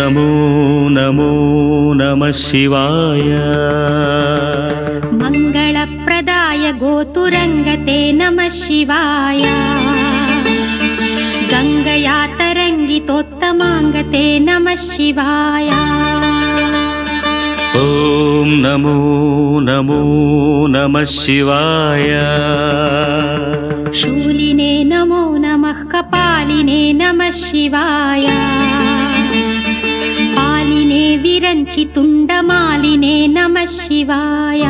नमो नमो नमः शिवाय मङ्गलप्रदाय गोतुरङ्गते नमः शिवाय गङ्गया तरङ्गितोत्तमाङ्गते नमः शिवाय ॐ नमो नमो नमः शिवाय शूलिने नमो नमः कपालिने नमः शिवाय पालिने विरञ्चि तुण्डमालिने नमः शिवाय